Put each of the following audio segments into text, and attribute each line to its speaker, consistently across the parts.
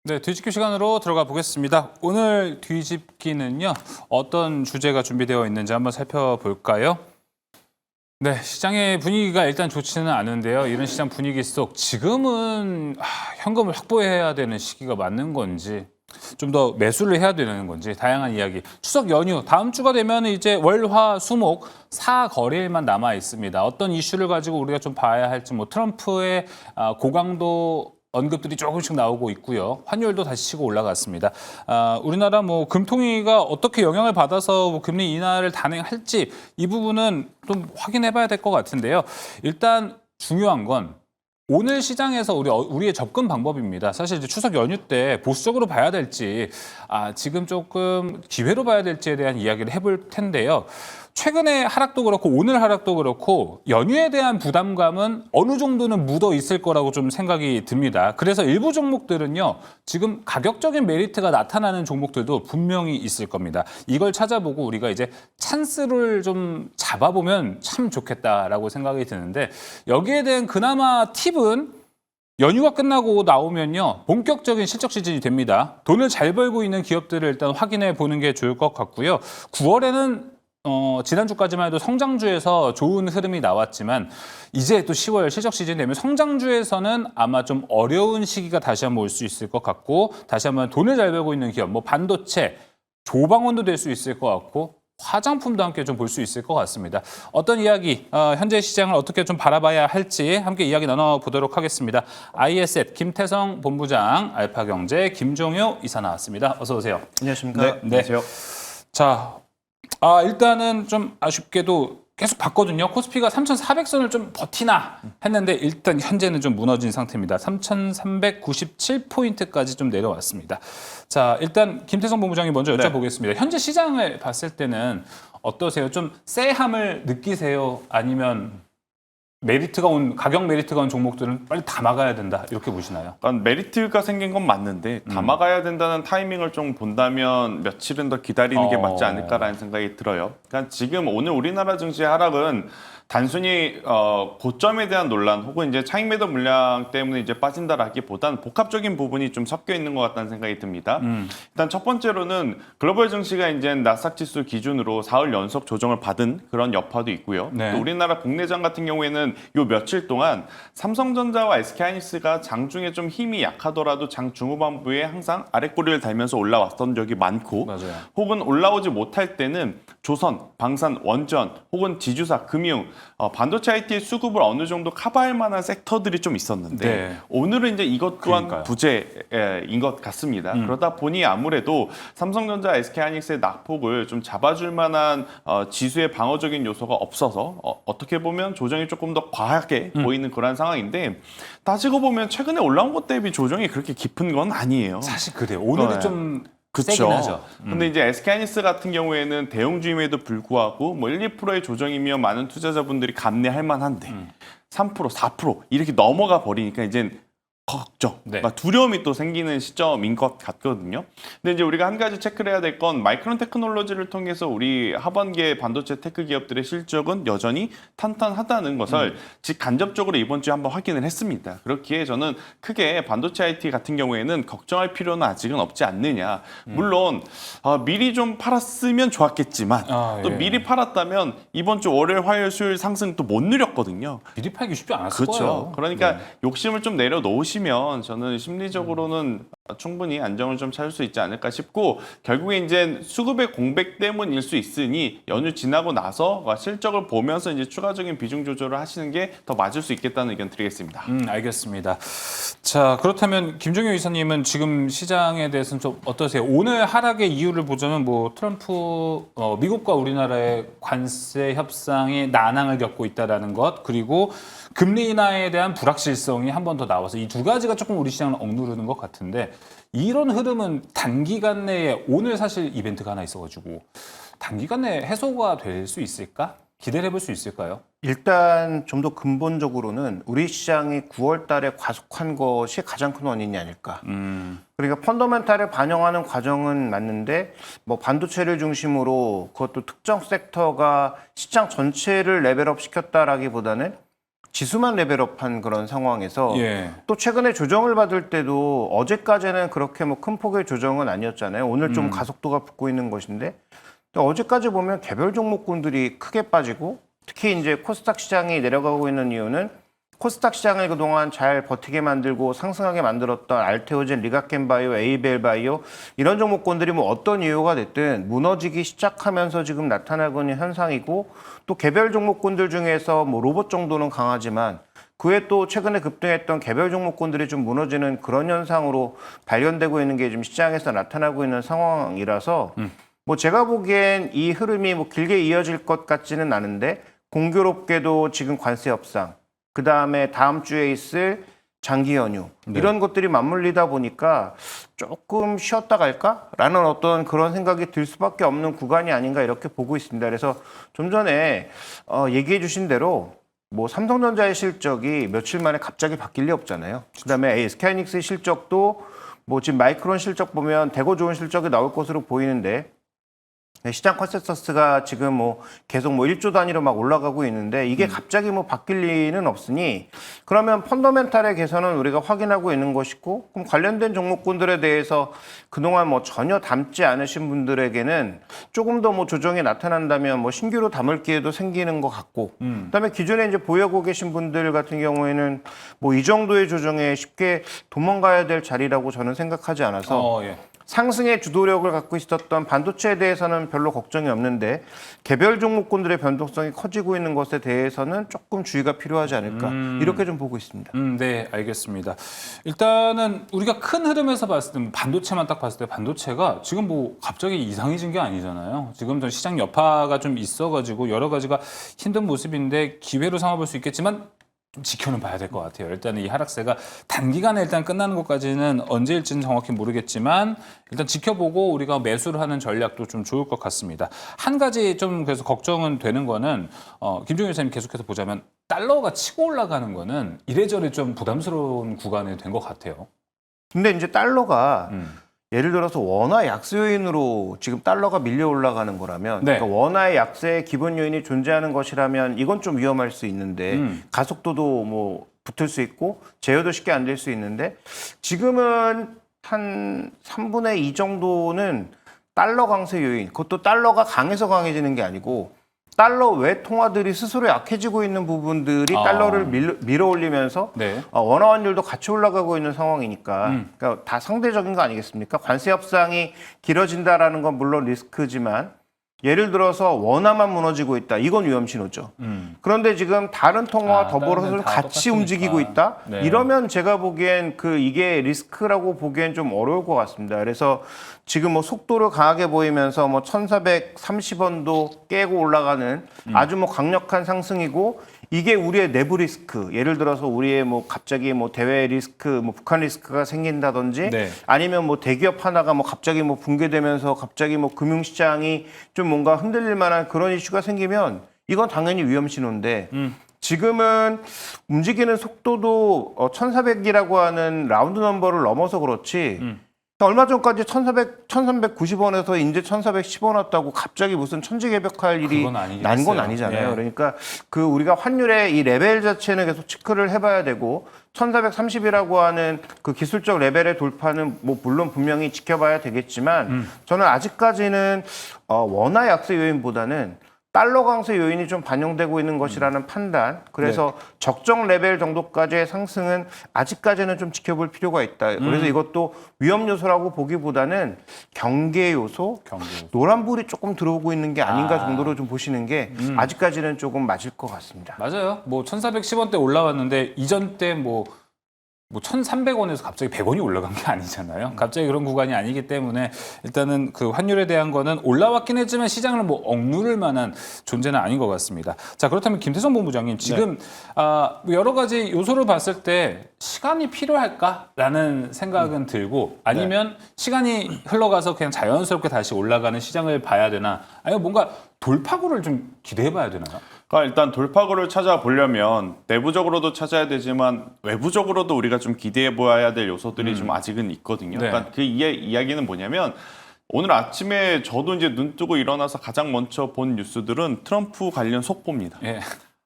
Speaker 1: 네, 뒤집기 시간으로 들어가 보겠습니다. 오늘 뒤집기는요, 어떤 주제가 준비되어 있는지 한번 살펴볼까요? 네, 시장의 분위기가 일단 좋지는 않은데요. 이런 시장 분위기 속 지금은 현금을 확보해야 되는 시기가 맞는 건지, 좀 더 매수를 해야 되는 건지 다양한 이야기. 추석 연휴 다음 주가 되면 이제 월, 화, 수, 목 4거래일만 남아 있습니다. 어떤 이슈를 가지고 우리가 좀 봐야 할지, 뭐 트럼프의 고강도 언급들이 조금씩 나오고 있고요. 환율도 다시 치고 올라갔습니다. 우리나라 뭐 금통위가 어떻게 영향을 받아서 뭐 금리 인하를 단행할지 이 부분은 좀 확인해봐야 될 것 같은데요. 일단 중요한 건 오늘 시장에서 우리의 접근 방법입니다. 사실 이제 추석 연휴 때 보수적으로 봐야 될지, 지금 조금 기회로 봐야 될지에 대한 이야기를 해볼 텐데요. 최근의 하락도 그렇고 오늘 하락도 그렇고 연휴에 대한 부담감은 어느 정도는 묻어 있을 거라고 좀 생각이 듭니다. 그래서 일부 종목들은요, 지금 가격적인 메리트가 나타나는 종목들도 분명히 있을 겁니다. 이걸 찾아보고 우리가 이제 찬스를 좀 잡아보면 참 좋겠다라고 생각이 드는데, 여기에 대한 그나마 팁은 연휴가 끝나고 나오면요, 본격적인 실적 시즌이 됩니다. 돈을 잘 벌고 있는 기업들을 일단 확인해 보는 게 좋을 것 같고요. 9월에는 지난주까지만 해도 성장주에서 좋은 흐름이 나왔지만 이제 또 10월 실적 시즌 되면 성장주에서는 아마 좀 어려운 시기가 다시 한번 올 수 있을 것 같고, 다시 한번 돈을 잘 벌고 있는 기업, 뭐 반도체, 조방원도 될 수 있을 것 같고, 화장품도 함께 좀 볼 수 있을 것 같습니다. 어떤 이야기, 현재 시장을 어떻게 좀 바라봐야 할지 함께 이야기 나눠보도록 하겠습니다. IS앳 김태성 본부장, 알파경제 김종효 이사 나왔습니다. 어서 오세요.
Speaker 2: 안녕하십니까?
Speaker 1: 네.
Speaker 2: 안녕하세요.
Speaker 1: 자, 일단은 좀 아쉽게도 계속 봤거든요. 코스피가 3,400선을 좀 버티나 했는데 일단 현재는 좀 무너진 상태입니다. 3,397포인트까지 좀 내려왔습니다. 자, 일단 김태성 본부장이 먼저 여쭤보겠습니다. 현재 시장을 봤을 때는 어떠세요? 좀 쎄함을 느끼세요? 아니면 가격 메리트가 온 종목들은 빨리 다 막아야 된다, 이렇게 보시나요?
Speaker 2: 그러니까 메리트가 생긴 건 맞는데 다 막아야 된다는 타이밍을 좀 본다면 며칠은 더 기다리는 게 맞지 않을까라는 생각이 들어요. 그러니까 지금 오늘 우리나라 증시의 하락은 단순히 고점에 대한 논란 혹은 이제 차익 매도 물량 때문에 이제 빠진다라기보다는 복합적인 부분이 좀 섞여 있는 것 같다는 생각이 듭니다. 일단 첫 번째로는 글로벌 증시가 이제 나스닥 지수 기준으로 4월 연속 조정을 받은 그런 여파도 있고요.
Speaker 1: 네.
Speaker 2: 또 우리나라 국내장 같은 경우에는 요 며칠 동안 삼성전자와 SK하이닉스가 장중에 좀 힘이 약하더라도 장 중후반부에 항상 아랫꼬리를 달면서 올라왔던 적이 많고,
Speaker 1: 맞아요.
Speaker 2: 혹은 올라오지 못할 때는 조선, 방산, 원전 혹은 지주사, 금융, 반도체 IT 수급을 어느 정도 커버할 만한 섹터들이 좀 있었는데
Speaker 1: 네.
Speaker 2: 오늘은 이제 이것 또한
Speaker 1: 그러니까요.
Speaker 2: 부재인 것 같습니다. 그러다 보니 아무래도 삼성전자, SK하이닉스의 낙폭을 좀 잡아줄 만한 지수의 방어적인 요소가 없어서 어떻게 보면 조정이 조금 더 과하게 보이는 그런 상황인데, 따지고 보면 최근에 올라온 것 대비 조정이 그렇게 깊은 건 아니에요.
Speaker 1: 사실 그래요. 오늘은
Speaker 2: 네.
Speaker 1: 좀
Speaker 2: 그쵸.
Speaker 1: 세긴 하죠.
Speaker 2: 근데 이제 SK하이닉스 같은 경우에는 대형주임에도 불구하고 뭐 1, 2%의 조정이면 많은 투자자분들이 감내할 만한데 3%, 4% 이렇게 넘어가 버리니까 이제 걱정,
Speaker 1: 네.
Speaker 2: 그러니까 두려움이 또 생기는 시점인 것 같거든요. 근데 이제 우리가 한 가지 체크를 해야 될 건 마이크론 테크놀로지를 통해서 우리 하반기의 반도체 테크 기업들의 실적은 여전히 탄탄하다는 것을 직간접적으로 이번 주에 한번 확인을 했습니다. 그렇기에 저는 크게 반도체 IT 같은 경우에는 걱정할 필요는 아직은 없지 않느냐. 물론 미리 좀 팔았으면 좋았겠지만 또
Speaker 1: 예.
Speaker 2: 미리 팔았다면 이번 주 월요일, 화요일, 수요일 상승 또 못 누렸거든요.
Speaker 1: 미리 팔기 쉽지 않았을
Speaker 2: 그렇죠.
Speaker 1: 거예요.
Speaker 2: 그러니까 욕심을 좀 내려놓으시면 저는 심리적으로는 충분히 안정을 좀 찾을 수 있지 않을까 싶고, 결국에 이제 수급의 공백 때문일 수 있으니 연휴 지나고 나서 실적을 보면서 이제 추가적인 비중 조절을 하시는 게 더 맞을 수 있겠다는 의견 드리겠습니다.
Speaker 1: 알겠습니다. 자, 그렇다면 김종효 이사님은 지금 시장에 대해서는 좀 어떠세요? 오늘 하락의 이유를 보자면 뭐 트럼프 미국과 우리나라의 관세 협상이 난항을 겪고 있다라는 것, 그리고 금리 인하에 대한 불확실성이 한 번 더 나와서 이 두 가지가 조금 우리 시장을 억누르는 것 같은데, 이런 흐름은 단기간 내에 오늘 사실 이벤트가 하나 있어가지고 단기간 내에 해소가 될 수 있을까? 기대를 해볼 수 있을까요?
Speaker 3: 일단 좀 더 근본적으로는 우리 시장이 9월 달에 과속한 것이 가장 큰 원인이 아닐까. 그러니까 펀더멘탈을 반영하는 과정은 맞는데 뭐 반도체를 중심으로 그것도 특정 섹터가 시장 전체를 레벨업 시켰다라기보다는 지수만 레벨업한 그런 상황에서
Speaker 1: 예.
Speaker 3: 또 최근에 조정을 받을 때도 어제까지는 그렇게 뭐 큰 폭의 조정은 아니었잖아요. 오늘 좀 가속도가 붙고 있는 것인데 또 어제까지 보면 개별 종목군들이 크게 빠지고 특히 이제 코스닥 시장이 내려가고 있는 이유는 코스닥 시장을 그동안 잘 버티게 만들고 상승하게 만들었던 알테오젠, 리가켄바이오, 에이벨바이오 이런 종목군들이 뭐 어떤 이유가 됐든 무너지기 시작하면서 지금 나타나고 있는 현상이고 또 개별 종목군들 중에서 뭐 로봇 정도는 강하지만 그 외에 또 최근에 급등했던 개별 종목군들이 좀 무너지는 그런 현상으로 발견되고 있는 게 지금 시장에서 나타나고 있는 상황이라서 뭐 제가 보기엔 이 흐름이 뭐 길게 이어질 것 같지는 않은데 공교롭게도 지금 관세 협상 그 다음에 다음 주에 있을 장기 연휴 이런 것들이 맞물리다 보니까 조금 쉬었다 갈까라는 어떤 그런 생각이 들 수밖에 없는 구간이 아닌가 이렇게 보고 있습니다. 그래서 좀 전에 얘기해 주신 대로 뭐 삼성전자의 실적이 며칠 만에 갑자기 바뀔 리 없잖아요. 그다음에 SK하이닉스의 실적도 뭐 지금 마이크론 실적 보면 대거 좋은 실적이 나올 것으로 보이는데 시장 컨센서스가 지금 뭐 계속 뭐 1조 단위로 막 올라가고 있는데 이게 갑자기 뭐 바뀔 리는 없으니 그러면 펀더멘탈의 개선은 우리가 확인하고 있는 것이고 그럼 관련된 종목군들에 대해서 그동안 뭐 전혀 담지 않으신 분들에게는 조금 더 뭐 조정이 나타난다면 뭐 신규로 담을 기회도 생기는 것 같고 그다음에 기존에 이제 보유하고 계신 분들 같은 경우에는 뭐 이 정도의 조정에 쉽게 도망가야 될 자리라고 저는 생각하지 않아서
Speaker 1: 예.
Speaker 3: 상승의 주도력을 갖고 있었던 반도체에 대해서는 별로 걱정이 없는데 개별 종목군들의 변동성이 커지고 있는 것에 대해서는 조금 주의가 필요하지 않을까 이렇게 좀 보고 있습니다.
Speaker 1: 네, 알겠습니다. 일단은 우리가 큰 흐름에서 봤을 때 반도체만 딱 봤을 때 반도체가 지금 뭐 갑자기 이상해진 게 아니잖아요. 지금 좀 시장 여파가 좀 있어가지고 여러 가지가 힘든 모습인데 기회로 삼아볼 수 있겠지만 좀 지켜는 봐야 될 것 같아요. 일단 이 하락세가 단기간에 일단 끝나는 것까지는 언제일지는 정확히 모르겠지만 일단 지켜보고 우리가 매수를 하는 전략도 좀 좋을 것 같습니다. 한 가지 좀 그래서 걱정은 되는 거는 김종현 회장님 계속해서 보자면 달러가 치고 올라가는 거는 이래저래 좀 부담스러운 구간이 된 것 같아요.
Speaker 3: 근데 이제 달러가 예를 들어서 원화 약세 요인으로 지금 달러가 밀려 올라가는 거라면
Speaker 1: 네.
Speaker 3: 그러니까 원화의 약세의 기본 요인이 존재하는 것이라면 이건 좀 위험할 수 있는데 가속도도 뭐 붙을 수 있고 제어도 쉽게 안 될 수 있는데 지금은 한 3분의 2 정도는 달러 강세 요인 그것도 달러가 강해서 강해지는 게 아니고 달러 외 통화들이 스스로 약해지고 있는 부분들이 달러를 밀어 올리면서
Speaker 1: 네.
Speaker 3: 원화 환율도 같이 올라가고 있는 상황이니까 그러니까 다 상대적인 거 아니겠습니까? 관세 협상이 길어진다라는 건 물론 리스크지만 예를 들어서 원화만 무너지고 있다. 이건 위험 신호죠. 그런데 지금 다른 통화와 더불어서
Speaker 1: 다른 데는 다
Speaker 3: 같이
Speaker 1: 똑같으니까.
Speaker 3: 움직이고 있다.
Speaker 1: 네.
Speaker 3: 이러면 제가 보기엔 이게 리스크라고 보기엔 좀 어려울 것 같습니다. 그래서 지금 뭐 속도를 강하게 보이면서 뭐 1,430원도 깨고 올라가는 아주 뭐 강력한 상승이고 이게 우리의 내부 리스크, 예를 들어서 우리의 뭐 갑자기 뭐 대외 리스크, 뭐 북한 리스크가 생긴다든지
Speaker 1: 네.
Speaker 3: 아니면 뭐 대기업 하나가 뭐 갑자기 뭐 붕괴되면서 갑자기 뭐 금융시장이 좀 뭔가 흔들릴 만한 그런 이슈가 생기면 이건 당연히 위험 신호인데 지금은 움직이는 속도도 1,400이라고 하는 라운드 넘버를 넘어서 그렇지 얼마 전까지 1,390원에서 이제 1,410원 왔다고 갑자기 무슨 천지개벽할 일이
Speaker 1: 그건 아니긴
Speaker 3: 난 건
Speaker 1: 했어요.
Speaker 3: 아니잖아요.
Speaker 1: 예.
Speaker 3: 그러니까 우리가 환율의 이 레벨 자체는 계속 체크를 해봐야 되고 1,430이라고 하는 그 기술적 레벨의 돌파는 뭐 물론 분명히 지켜봐야 되겠지만 저는 아직까지는 원화 약세 요인보다는 달러 강세 요인이 좀 반영되고 있는 것이라는 판단. 그래서 적정 레벨 정도까지의 상승은 아직까지는 좀 지켜볼 필요가 있다. 그래서 이것도 위험 요소라고 보기보다는 경계 요소, 노란불이 조금 들어오고 있는 게 아닌가 정도로 좀 보시는 게 아직까지는 조금 맞을 것 같습니다.
Speaker 1: 맞아요. 뭐 1,410원대 올라왔는데 이전 때 뭐 1,300원에서 갑자기 100원이 올라간 게 아니잖아요. 갑자기 그런 구간이 아니기 때문에 일단은 그 환율에 대한 거는 올라왔긴 했지만 시장을 뭐 억누를 만한 존재는 아닌 것 같습니다. 자, 그렇다면 김태성 본부장님 지금 여러 가지 요소를 봤을 때 시간이 필요할까라는 생각은 들고 아니면 시간이 흘러가서 그냥 자연스럽게 다시 올라가는 시장을 봐야 되나 아니면 뭔가 돌파구를 좀 기대해 봐야 되나요?
Speaker 2: 그러니까 일단 돌파구를 찾아보려면 내부적으로도 찾아야 되지만 외부적으로도 우리가 좀 기대해 보아야 될 요소들이 좀 아직은 있거든요.
Speaker 1: 네.
Speaker 2: 그러니까 그 이야기는 뭐냐면 오늘 아침에 저도 이제 눈 뜨고 일어나서 가장 먼저 본 뉴스들은 트럼프 관련 속보입니다.
Speaker 1: 예.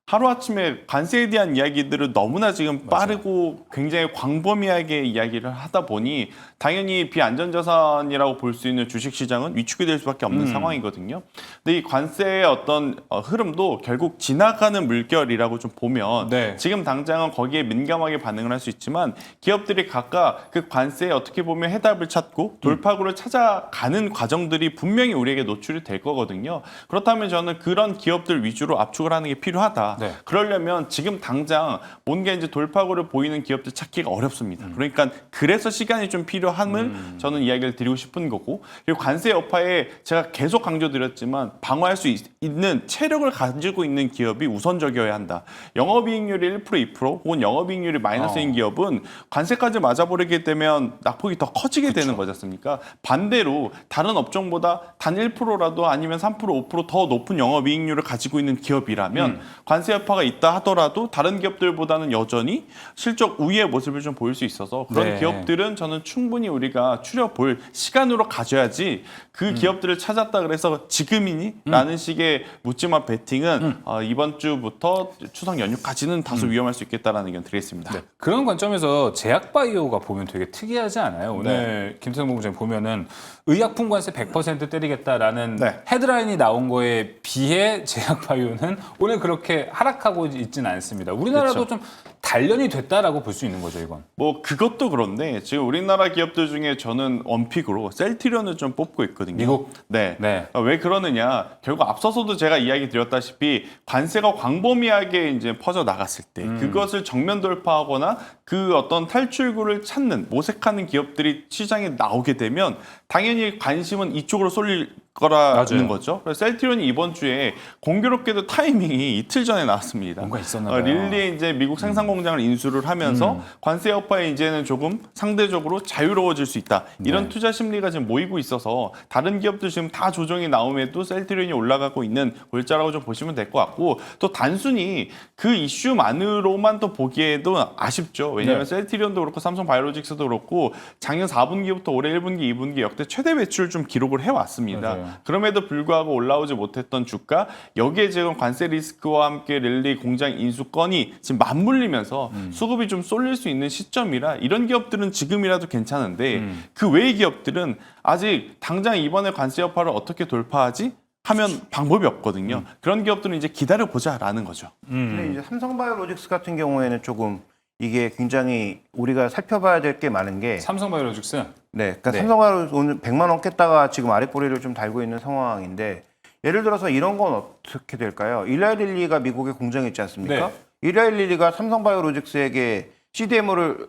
Speaker 2: 하루아침에 관세에 대한 이야기들을 너무나 지금 빠르고 굉장히 광범위하게 이야기를 하다 보니 당연히 비안전자산이라고 볼 수 있는 주식시장은 위축이 될 수밖에 없는 상황이거든요. 근데 이 관세의 어떤 흐름도 결국 지나가는 물결이라고 좀 보면
Speaker 1: 네.
Speaker 2: 지금 당장은 거기에 민감하게 반응을 할 수 있지만 기업들이 각각 그 관세에 어떻게 보면 해답을 찾고 돌파구를 찾아가는 과정들이 분명히 우리에게 노출이 될 거거든요. 그렇다면 저는 그런 기업들 위주로 압축을 하는 게 필요하다.
Speaker 1: 네.
Speaker 2: 그러려면 지금 당장 뭔가 이제 돌파구를 보이는 기업들 찾기가 어렵습니다. 그러니까 그래서 시간이 좀 필요함을 저는 이야기를 드리고 싶은 거고 그리고 관세 여파에 제가 계속 강조드렸지만 방어할 수 있는 체력을 가지고 있는 기업이 우선적이어야 한다. 영업이익률이 1% 2% 혹은 영업이익률이 마이너스인 기업은 관세까지 맞아버리게 되면 낙폭이 더 커지게 되는 거지 않습니까? 반대로 다른 업종보다 단 1%라도 아니면 3% 5%더 높은 영업이익률을 가지고 있는 기업이라면 관세 여파가 있다 하더라도 다른 기업들보다는 여전히 실적 우위의 모습을 좀 보일 수 있어서 그런
Speaker 1: 네.
Speaker 2: 기업들은 저는 충분히 우리가 추려볼 시간으로 가져야지 그 기업들을 찾았다 그래서 지금이니? 라는 식의 묻지마 베팅은 이번 주부터 추석 연휴까지는 다소 위험할 수 있겠다라는 의견 드리겠습니다.
Speaker 1: 네. 그런 관점에서 제약바이오가 보면 되게 특이하지 않아요? 오늘 김태형 본부장 보면은 의약품 관세 100% 때리겠다라는
Speaker 2: 네.
Speaker 1: 헤드라인이 나온 거에 비해 제약바이오는 오늘 그렇게 하락하고 있지는 않습니다. 우리나라도
Speaker 2: 그렇죠.
Speaker 1: 좀 단련이 됐다라고 볼 수 있는 거죠, 이건.
Speaker 2: 뭐 그것도 그런데 지금 우리나라 기업들 중에 저는 원픽으로 셀트리온을 좀 뽑고 있거든요.
Speaker 1: 미국?
Speaker 2: 네.
Speaker 1: 네.
Speaker 2: 왜 그러느냐? 결국 앞서서도 제가 이야기 드렸다시피 관세가 광범위하게 이제 퍼져 나갔을 때 그것을 정면 돌파하거나 그 어떤 탈출구를 찾는 모색하는 기업들이 시장에 나오게 되면 당연히 관심은 이쪽으로 쏠릴 거라는
Speaker 1: 맞아요.
Speaker 2: 거죠. 그래서 셀트리온이 이번 주에 공교롭게도 타이밍이 이틀 전에 나왔습니다.
Speaker 1: 뭔가 있었나 봐요.
Speaker 2: 릴리에 이제 미국 생산 공장을 인수를 하면서 관세 여파에 이제는 조금 상대적으로 자유로워질 수 있다. 이런
Speaker 1: 네.
Speaker 2: 투자 심리가 지금 모이고 있어서 다른 기업들 지금 다 조정이 나옴에도 셀트리온이 올라가고 있는 골자라고 좀 보시면 될 것 같고 또 단순히 그 이슈만으로만 또 보기에도 아쉽죠. 왜냐하면
Speaker 1: 네.
Speaker 2: 셀트리온도 그렇고 삼성바이오로직스도 그렇고 작년 4분기부터 올해 1분기, 2분기 역대 최대 매출 좀 기록을 해왔습니다.
Speaker 1: 맞아요.
Speaker 2: 그럼에도 불구하고 올라오지 못했던 주가 여기에 지금 관세 리스크와 함께 릴리 공장 인수 건이 지금 맞물리면서 수급이 좀 쏠릴 수 있는 시점이라 이런 기업들은 지금이라도 괜찮은데 그 외의 기업들은 아직 당장 이번에 관세 여파를 어떻게 돌파하지? 하면 방법이 없거든요. 그런 기업들은 이제 기다려보자라는 거죠.
Speaker 3: 근데 이제 삼성바이오로직스 같은 경우에는 조금 이게 굉장히 우리가 살펴봐야 될 게 많은 게
Speaker 1: 삼성바이오로직스.
Speaker 3: 네, 그러니까
Speaker 1: 네.
Speaker 3: 삼성바이오 오늘 100만 원 깼다가 지금 아랫꼬리를 좀 달고 있는 상황인데 예를 들어서 이런 건 어떻게 될까요? 일라이릴리가 미국에 공장이 있지 않습니까?
Speaker 1: 네.
Speaker 3: 일라이릴리가 삼성바이오로직스에게 CMO를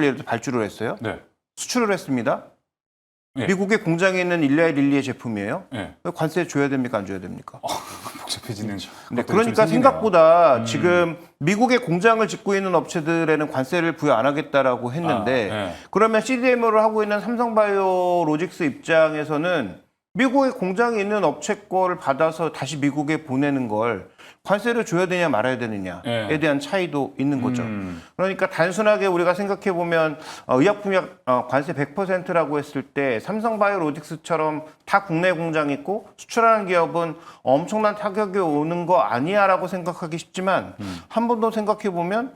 Speaker 3: 예를 들어 발주를 했어요.
Speaker 1: 네.
Speaker 3: 수출을 했습니다.
Speaker 1: 네.
Speaker 3: 미국에 공장에 있는 일라이릴리의 제품이에요.
Speaker 1: 네.
Speaker 3: 관세 줘야 됩니까? 안 줘야 됩니까?
Speaker 1: 복잡해지는.
Speaker 3: 네,
Speaker 1: 것들이 좀
Speaker 3: 그러니까
Speaker 1: 생기네요.
Speaker 3: 생각보다 지금 미국에 공장을 짓고 있는 업체들에는 관세를 부여 안 하겠다라고 했는데
Speaker 1: 네.
Speaker 3: 그러면 CDMO를 하고 있는 삼성바이오로직스 입장에서는 미국에 공장이 있는 업체 거를 받아서 다시 미국에 보내는 걸 관세를 줘야 되냐 말아야 되느냐에
Speaker 1: 네.
Speaker 3: 대한 차이도 있는 거죠. 그러니까 단순하게 우리가 생각해 보면 의약품약 관세 100%라고 했을 때 삼성바이오로직스처럼 다 국내 공장이 있고 수출하는 기업은 엄청난 타격이 오는 거 아니야라고 생각하기 쉽지만 한 번 더 생각해 보면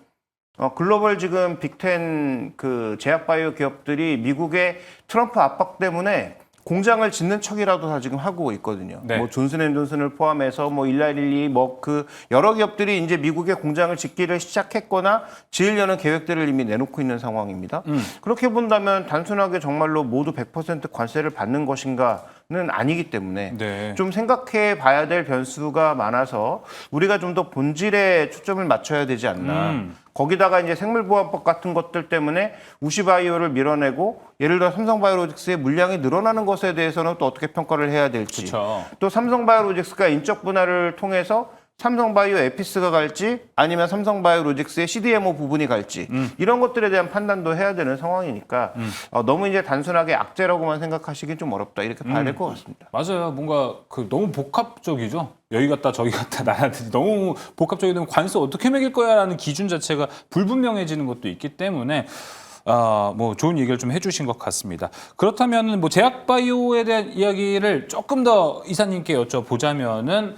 Speaker 3: 글로벌 지금 빅10 그 제약바이오 기업들이 미국의 트럼프 압박 때문에 공장을 짓는 척이라도 다 지금 하고 있거든요.
Speaker 1: 네.
Speaker 3: 뭐 존슨앤존슨을 포함해서 뭐 일라이릴리 뭐 그 여러 기업들이 이제 미국에 공장을 짓기를 시작했거나 지으려는 계획들을 이미 내놓고 있는 상황입니다. 그렇게 본다면 단순하게 정말로 모두 100% 관세를 받는 것인가는 아니기 때문에
Speaker 1: 네.
Speaker 3: 좀 생각해 봐야 될 변수가 많아서 우리가 좀 더 본질에 초점을 맞춰야 되지 않나. 거기다가 이제 생물보안법 같은 것들 때문에 우시바이오를 밀어내고 예를 들어 삼성바이오로직스의 물량이 늘어나는 것에 대해서는 또 어떻게 평가를 해야 될지
Speaker 1: 그렇죠.
Speaker 3: 또 삼성바이오로직스가 인적 분할을 통해서 삼성바이오 에피스가 갈지 아니면 삼성바이오로직스의 CDMO 부분이 갈지 이런 것들에 대한 판단도 해야 되는 상황이니까 너무 이제 단순하게 악재라고만 생각하시긴 좀 어렵다 이렇게 봐야 될 것 같습니다.
Speaker 1: 맞아요. 뭔가 그 너무 복합적이죠. 여기 갔다 저기 갔다 나라들이 너무 복합적이 되면 관세 어떻게 매길 거야라는 기준 자체가 불분명해지는 것도 있기 때문에 뭐 좋은 얘기를 좀 해주신 것 같습니다. 그렇다면 뭐 제약바이오에 대한 이야기를 조금 더 이사님께 여쭤보자면은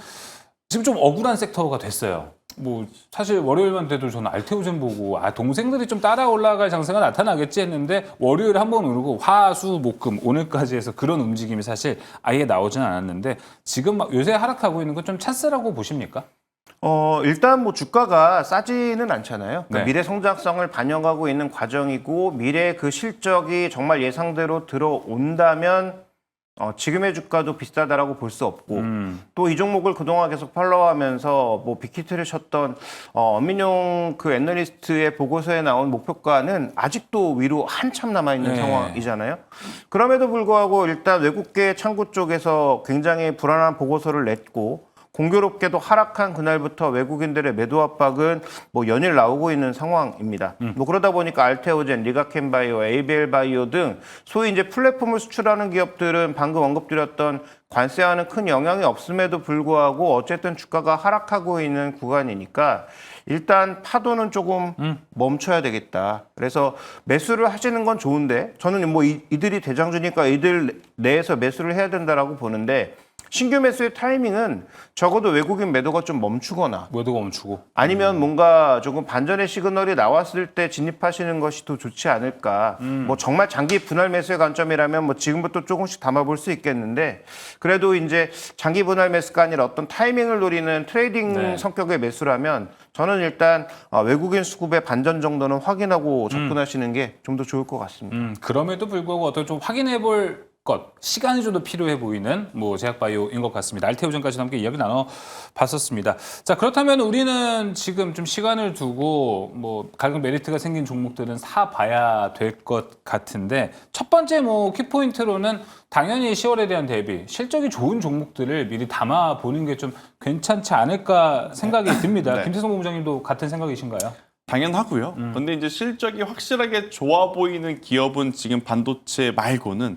Speaker 1: 지금 좀 억울한 섹터가 됐어요. 뭐 사실 월요일만 돼도 저는 알테오젠 보고 동생들이 좀 따라 올라갈 장세가 나타나겠지 했는데 월요일 한번 오르고 화수목금 오늘까지 해서 그런 움직임이 사실 아예 나오진 않았는데 지금 막 요새 하락하고 있는 건 좀 찬스라고 보십니까?
Speaker 3: 일단 뭐 주가가 싸지는 않잖아요. 그러니까
Speaker 1: 네.
Speaker 3: 미래 성장성을 반영하고 있는 과정이고 미래 그 실적이 정말 예상대로 들어온다면 지금의 주가도 비싸다라고 볼 수 없고 또 이 종목을 그동안 계속 팔로우하면서 뭐 빅히트를 쳤던 엄민용 그 애널리스트의 보고서에 나온 목표가는 아직도 위로 한참 남아 있는
Speaker 1: 네.
Speaker 3: 상황이잖아요. 그럼에도 불구하고 일단 외국계 창구 쪽에서 굉장히 불안한 보고서를 냈고 공교롭게도 하락한 그날부터 외국인들의 매도 압박은 뭐 연일 나오고 있는 상황입니다. 뭐 그러다 보니까 알테오젠, 리가켄바이오, 에이벨바이오 등 소위 이제 플랫폼을 수출하는 기업들은 방금 언급드렸던 관세와는 큰 영향이 없음에도 불구하고 어쨌든 주가가 하락하고 있는 구간이니까 일단 파도는 조금 멈춰야 되겠다. 그래서 매수를 하시는 건 좋은데 저는 뭐 이들이 대장주니까 이들 내에서 매수를 해야 된다라고 보는데 신규 매수의 타이밍은 적어도 외국인 매도가 좀 멈추거나
Speaker 1: 매도가 멈추고
Speaker 3: 아니면 뭔가 조금 반전의 시그널이 나왔을 때 진입하시는 것이 더 좋지 않을까. 뭐 정말 장기 분할 매수의 관점이라면 뭐 지금부터 조금씩 담아볼 수 있겠는데 그래도 이제 장기 분할 매수가 아니라 어떤 타이밍을 노리는 트레이딩
Speaker 1: 네.
Speaker 3: 성격의 매수라면 저는 일단 외국인 수급의 반전 정도는 확인하고 접근하시는 게 좀 더 좋을 것 같습니다.
Speaker 1: 그럼에도 불구하고 어떤 좀 확인해 볼 것, 시간이 좀 더 필요해 보이는 뭐 제약바이오인 것 같습니다. 알테오전까지도 함께 이야기 나눠봤었습니다. 자, 그렇다면 우리는 지금 좀 시간을 두고 뭐 가격 메리트가 생긴 종목들은 사봐야 될 것 같은데 첫 번째 뭐 키포인트로는 당연히 10월에 대한 대비, 실적이 좋은 종목들을 미리 담아보는 게 좀 괜찮지 않을까 생각이 듭니다.
Speaker 2: 네.
Speaker 1: 김태성 본부장님도 같은 생각이신가요?
Speaker 2: 당연하고요. 근데 이제 실적이 확실하게 좋아 보이는 기업은 지금 반도체 말고는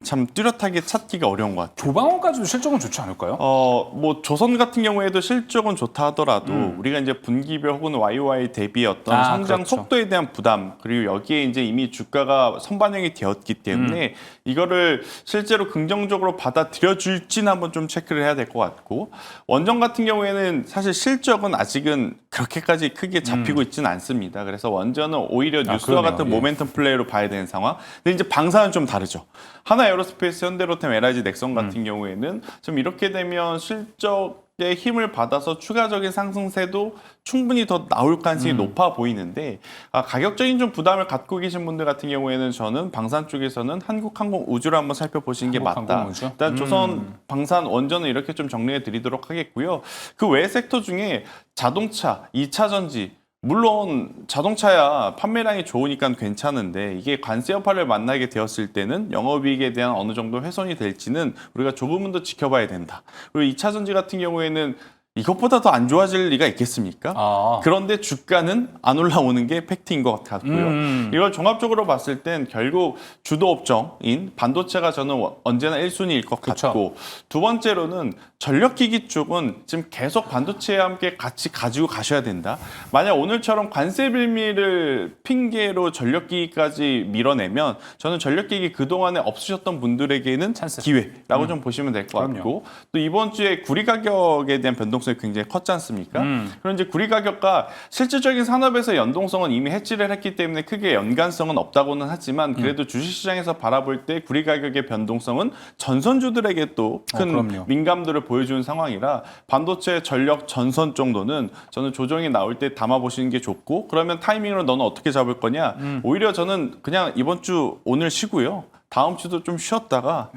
Speaker 2: 참 뚜렷하게 찾기가 어려운 것 같아요.
Speaker 1: 조방원까지도 실적은 좋지 않을까요?
Speaker 2: 뭐 조선 같은 경우에도 실적은 좋다 하더라도 우리가 이제 분기별 혹은 YOY 대비 어떤 성장
Speaker 1: 그렇죠.
Speaker 2: 속도에 대한 부담 그리고 여기에 이제 이미 주가가 선반영이 되었기 때문에 이거를 실제로 긍정적으로 받아들여 줄지는 한번 좀 체크를 해야 될 것 같고 원전 같은 경우에는 사실 실적은 아직은 그렇게까지 크게 잡히고 있지는 않습니다. 그래서 원전은 오히려 뉴스와
Speaker 1: 그러네요.
Speaker 2: 같은
Speaker 1: 예.
Speaker 2: 모멘텀 플레이로 봐야 되는 상황. 근데 이제 방사는 좀 다르죠. 하나 에어로스페이스, 현대로템, LIG, 넥선 같은 경우에는 좀 이렇게 되면 실적의 힘을 받아서 추가적인 상승세도 충분히 더 나올 가능성이 높아 보이는데 가격적인 좀 부담을 갖고 계신 분들 같은 경우에는 저는 방산 쪽에서는 한국항공우주를 한번 살펴보시는 게 맞다.
Speaker 1: 한국항공우주?
Speaker 2: 일단 조선 방산 원전은 이렇게 좀 정리해 드리도록 하겠고요. 그 외 섹터 중에 자동차, 2차 전지 물론 자동차야 판매량이 좋으니까 괜찮은데 이게 관세 여파를 만나게 되었을 때는 영업이익에 대한 어느 정도 훼손이 될지는 우리가 조금은 더 지켜봐야 된다. 그리고 2차 전지 같은 경우에는 이것보다 더 안 좋아질 리가 있겠습니까? 그런데 주가는 안 올라오는 게 팩트인 것 같고요. 이걸 종합적으로 봤을 땐 결국 주도 업종인 반도체가 저는 언제나 1순위일 것
Speaker 1: 그쵸.
Speaker 2: 같고 두 번째로는 전력기기 쪽은 지금 계속 반도체와 함께 같이 가지고 가셔야 된다. 만약 오늘처럼 관세 빌미를 핑계로 전력기기까지 밀어내면 저는 전력기기 그동안에 없으셨던 분들에게는
Speaker 1: 찬스.
Speaker 2: 기회라고 좀 보시면 될 것 같고 또 이번 주에 구리 가격에 대한 변동성이 굉장히 컸지 않습니까? 그럼 이제 구리 가격과 실질적인 산업에서 연동성은 이미 해지를 했기 때문에 크게 연관성은 없다고는 하지만 그래도 주식시장에서 바라볼 때 구리 가격의 변동성은 전선주들에게 또 큰
Speaker 1: 그럼요.
Speaker 2: 민감도를 보여주는 상황이라 반도체 전력 전선 정도는 저는 조정이 나올 때 담아보시는 게 좋고 그러면 타이밍으로 너는 어떻게 잡을 거냐? 오히려 저는 그냥 이번 주 오늘 쉬고요. 다음 주도 좀 쉬었다가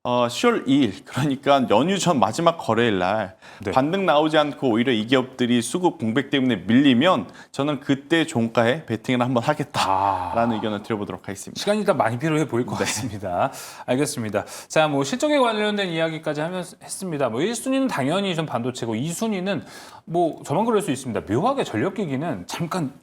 Speaker 2: 10월 2일 그러니까 연휴 전 마지막 거래일 날
Speaker 1: 네.
Speaker 2: 반등 나오지 않고 오히려 이 기업들이 수급 공백 때문에 밀리면 저는 그때 종가에 베팅을 한번 하겠다라는 의견을 드려보도록 하겠습니다.
Speaker 1: 시간이 일단 많이 필요해 보일 것 같습니다. 알겠습니다. 자, 뭐 실적에 관련된 이야기까지 했습니다. 뭐 1순위는 당연히 좀 반도체고 2순위는 뭐 저만 그럴 수 있습니다. 묘하게 전력기기는 잠깐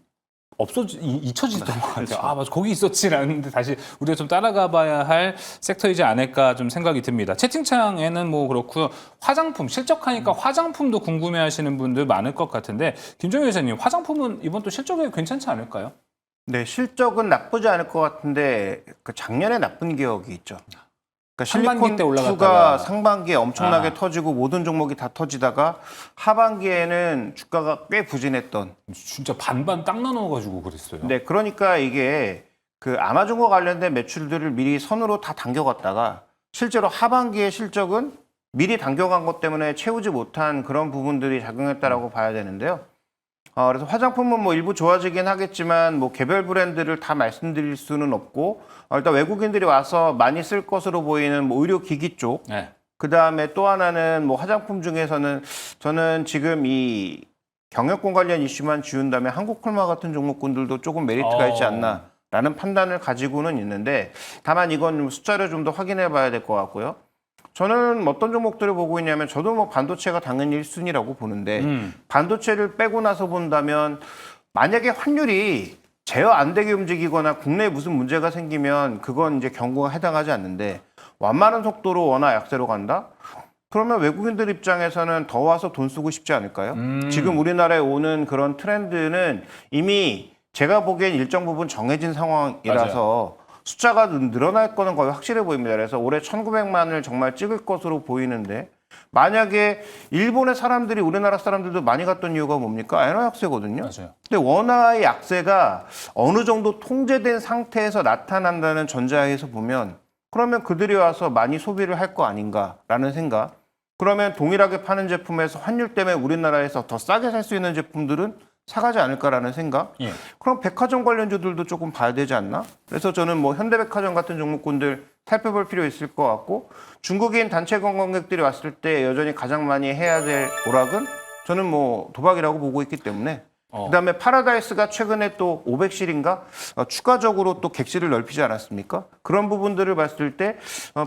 Speaker 1: 잊혀지던 것 같아요. 아, 맞아. 거기 있었지라는데 다시 우리가 좀 따라가 봐야 할 섹터이지 않을까 좀 생각이 듭니다. 채팅창에는 뭐 그렇고요. 화장품, 실적하니까 화장품도 궁금해 하시는 분들 많을 것 같은데 김종현 회장님, 화장품은 이번 또 실적이 괜찮지 않을까요?
Speaker 3: 네, 실적은 나쁘지 않을 것 같은데 그 작년에 나쁜 기억이 있죠. 그러니까
Speaker 1: 상반기 때
Speaker 3: 실리콘2가
Speaker 1: 올라갔다가.
Speaker 3: 상반기에 엄청나게
Speaker 1: 아.
Speaker 3: 터지고 모든 종목이 다 터지다가 하반기에는 주가가 꽤 부진했던.
Speaker 1: 진짜 반반 딱 나눠가지고 그랬어요.
Speaker 3: 네, 그러니까 이게 그 아마존과 관련된 매출들을 미리 선으로 다 당겨갔다가 실제로 하반기의 실적은 미리 당겨간 것 때문에 채우지 못한 그런 부분들이 작용했다라고 봐야 되는데요. 그래서 화장품은 뭐 일부 좋아지긴 하겠지만 뭐 개별 브랜드를 다 말씀드릴 수는 없고 일단 외국인들이 와서 많이 쓸 것으로 보이는 뭐 의료기기 쪽,
Speaker 1: 네.
Speaker 3: 그 다음에 또 하나는 뭐 화장품 중에서는 저는 지금 이 경영권 관련 이슈만 지운다면 한국콜마 같은 종목군들도 조금 메리트가 있지 않나라는 판단을 가지고는 있는데 다만 이건 숫자를 좀 더 확인해 봐야 될 것 같고요. 저는 어떤 종목들을 보고 있냐면 저도 뭐 반도체가 당연히 1순위라고 보는데 반도체를 빼고 나서 본다면 만약에 환율이 제어 안 되게 움직이거나 국내에 무슨 문제가 생기면 그건 이제 경고가 해당하지 않는데 완만한 속도로 원화 약세로 간다? 그러면 외국인들 입장에서는 더 와서 돈 쓰고 싶지 않을까요? 지금 우리나라에 오는 그런 트렌드는 이미 제가 보기엔 일정 부분 정해진 상황이라서 숫자가 늘어날 거는 거의 확실해 보입니다. 그래서 올해 1,900만을 정말 찍을 것으로 보이는데 만약에 일본의 사람들이 우리나라 사람들도 많이 갔던 이유가 뭡니까? 엔화 약세거든요.
Speaker 1: 맞아요.
Speaker 3: 근데 원화의 약세가 어느 정도 통제된 상태에서 나타난다는 전자에서 보면 그러면 그들이 와서 많이 소비를 할 거 아닌가라는 생각. 그러면 동일하게 파는 제품에서 환율 때문에 우리나라에서 더 싸게 살 수 있는 제품들은 사가지 않을까라는 생각.
Speaker 1: 예.
Speaker 3: 그럼 백화점 관련주들도 조금 봐야 되지 않나? 그래서 저는 뭐 현대백화점 같은 종목군들 살펴볼 필요 있을 것 같고 중국인 단체 관광객들이 왔을 때 여전히 가장 많이 해야 될 오락은 저는 뭐 도박이라고 보고 있기 때문에 그다음에 파라다이스가 최근에 또 500실인가 추가적으로 또 객실을 넓히지 않았습니까? 그런 부분들을 봤을 때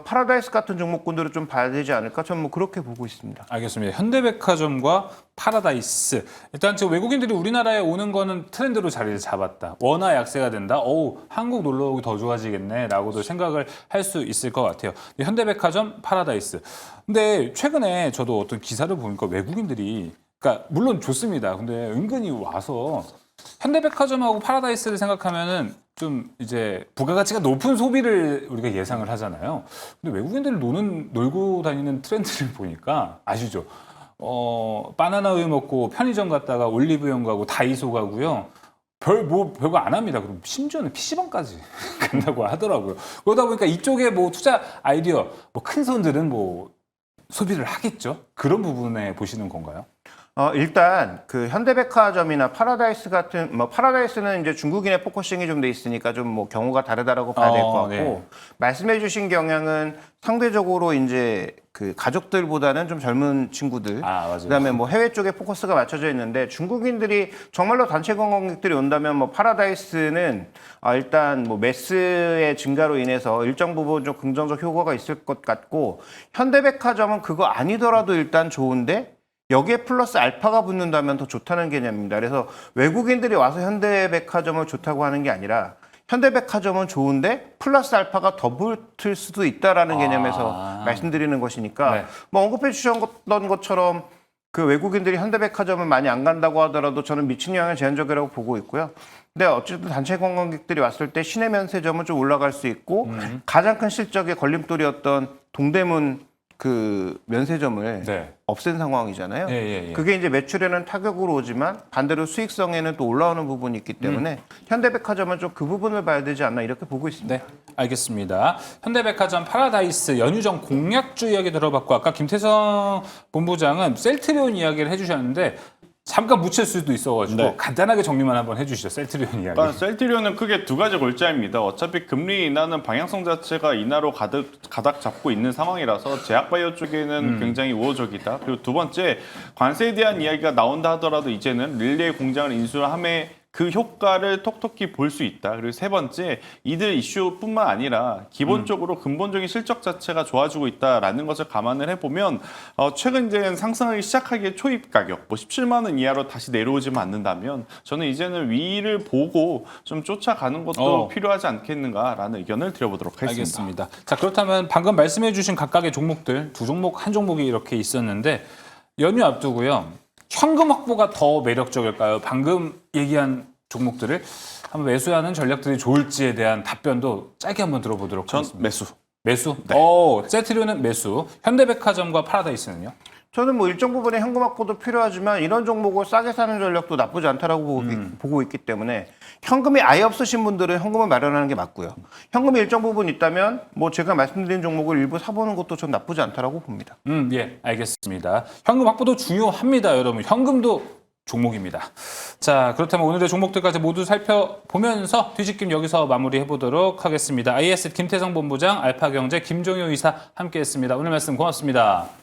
Speaker 3: 파라다이스 같은 종목군들을 좀 봐야 되지 않을까? 저는 뭐 그렇게 보고 있습니다.
Speaker 1: 알겠습니다. 현대백화점과 파라다이스. 일단 지금 외국인들이 우리나라에 오는 거는 트렌드로 자리를 잡았다. 원화 약세가 된다. 어우, 한국 놀러 오기 더 좋아지겠네라고도 생각을 할 수 있을 것 같아요. 현대백화점, 파라다이스. 근데 최근에 저도 어떤 기사를 보니까 외국인들이 그러니까 물론 좋습니다. 근데 은근히 와서 현대백화점하고 파라다이스를 생각하면은 좀 이제 부가가치가 높은 소비를 우리가 예상을 하잖아요. 근데 외국인들이 놀고 다니는 트렌드를 보니까 아시죠? 바나나 우유 먹고 편의점 갔다가 올리브영 가고 다이소 가고요. 별거 안 합니다. 그럼 심지어는 PC방까지 간다고 하더라고요. 그러다 보니까 이쪽에 뭐 투자 아이디어, 뭐 큰 손들은 뭐 소비를 하겠죠. 그런 부분에 보시는 건가요?
Speaker 3: 일단 그 현대백화점이나 파라다이스 같은 뭐 파라다이스는 이제 중국인의 포커싱이 좀 돼 있으니까 좀 뭐 경우가 다르다라고 봐야 될 것 같고
Speaker 1: 네.
Speaker 3: 말씀해주신 경향은 상대적으로 이제 그 가족들보다는 좀 젊은 친구들
Speaker 1: 맞아요.
Speaker 3: 그다음에 뭐 해외 쪽에 포커스가 맞춰져 있는데 중국인들이 정말로 단체 관광객들이 온다면 뭐 파라다이스는 일단 뭐 매스의 증가로 인해서 일정 부분 좀 긍정적 효과가 있을 것 같고 현대백화점은 그거 아니더라도 일단 좋은데 여기에 플러스 알파가 붙는다면 더 좋다는 개념입니다. 그래서 외국인들이 와서 현대백화점을 좋다고 하는 게 아니라 현대백화점은 좋은데 플러스 알파가 더 붙을 수도 있다라는 개념에서 말씀드리는 것이니까
Speaker 1: 네.
Speaker 3: 뭐 언급해 주셨던 것처럼 그 외국인들이 현대백화점을 많이 안 간다고 하더라도 저는 미친 영향이 제한적이라고 보고 있고요. 근데 어쨌든 단체 관광객들이 왔을 때 시내 면세점은 좀 올라갈 수 있고 가장 큰 실적의 걸림돌이었던 동대문 그 면세점을
Speaker 1: 네.
Speaker 3: 없앤 상황이잖아요.
Speaker 1: 예.
Speaker 3: 그게 이제 매출에는 타격으로 오지만 반대로 수익성에는 또 올라오는 부분이 있기 때문에 현대백화점은 좀 그 부분을 봐야 되지 않나 이렇게 보고 있습니다.
Speaker 1: 네, 알겠습니다. 현대백화점 파라다이스 연휴전 공약주 이야기 들어봤고 아까 김태성 본부장은 셀트리온 이야기를 해주셨는데 잠깐 묻힐 수도 있어가지고
Speaker 2: 네.
Speaker 1: 간단하게 정리만 한번 해주시죠. 셀트리온 이야기.
Speaker 2: 그러니까 셀트리온은 크게 두 가지 골자입니다. 어차피 금리 인하는 방향성 자체가 인하로 가닥 잡고 있는 상황이라서 제약바이오 쪽에는 굉장히 우호적이다. 그리고 두 번째 관세에 대한 이야기가 나온다 하더라도 이제는 릴레이 공장을 인수함에 그 효과를 톡톡히 볼 수 있다. 그리고 세 번째, 이들 이슈뿐만 아니라 기본적으로 근본적인 실적 자체가 좋아지고 있다라는 것을 감안을 해보면 최근 이제 상승하기 시작하기에 초입 가격, 뭐 17만 원 이하로 다시 내려오지만 않는다면 저는 이제는 위를 보고 좀 쫓아가는 것도 필요하지 않겠는가라는 의견을 드려보도록 하겠습니다.
Speaker 1: 알겠습니다. 자, 그렇다면 방금 말씀해주신 각각의 종목들, 두 종목, 한 종목이 이렇게 있었는데 연휴 앞두고요. 현금 확보가 더 매력적일까요? 방금 얘기한 종목들을 한번 매수하는 전략들이 좋을지에 대한 답변도 짧게 한번 들어보도록
Speaker 2: 전
Speaker 1: 하겠습니다.
Speaker 2: 매수.
Speaker 1: 매수?
Speaker 2: 네.
Speaker 1: 세트류는 매수. 현대백화점과 파라다이스는요?
Speaker 3: 저는 뭐 일정 부분의 현금 확보도 필요하지만 이런 종목을 싸게 사는 전략도 나쁘지 않다라고 보고 있기 때문에 현금이 아예 없으신 분들은 현금을 마련하는 게 맞고요. 현금이 일정 부분 있다면 뭐 제가 말씀드린 종목을 일부 사보는 것도 전 나쁘지 않다라고 봅니다.
Speaker 1: 예, 알겠습니다. 현금 확보도 중요합니다, 여러분. 현금도 종목입니다. 자, 그렇다면 오늘의 종목들까지 모두 살펴보면서 뒤집김 여기서 마무리해 보도록 하겠습니다. IS 김태성 본부장, 알파경제 김종효 이사 함께했습니다. 오늘 말씀 고맙습니다.